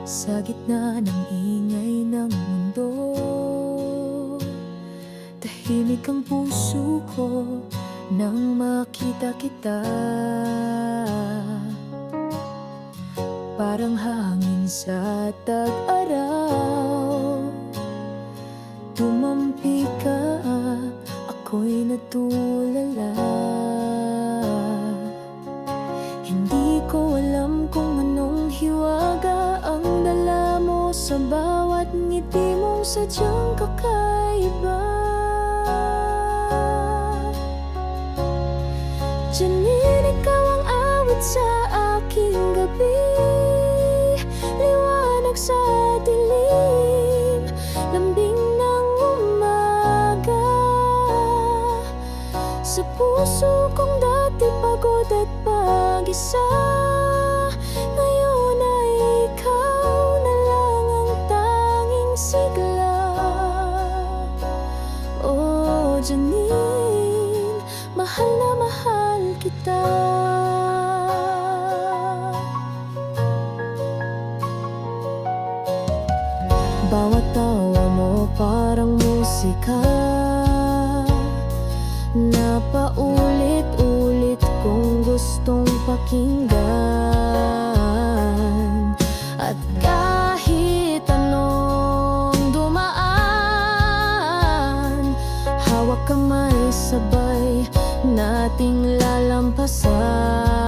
Sa gitna ng ingay ng mundo, tahimik ang puso ko nang makita kita. Parang hangin sa tag-araw, tumampi ka, ako'y natulala. Hindi ko alam kung anong hiwaga ang dala mo sa bawat ngiti mong sadyang kakaiba. Janine, ikaw ang awit sa aking gabi, liwanag sa dilim, lambing ng umaga. Sa puso kong dati pagod at pag-isa, ngayon ay ikaw na lang ang tanging sigla. Oh, Janine, mahal na mahal kita. Bawat tawa mo parang musika na paulit-ulit kong gustong pakinggan. At kahit anong dumaan, hawak kamay sabay nating lalampasan.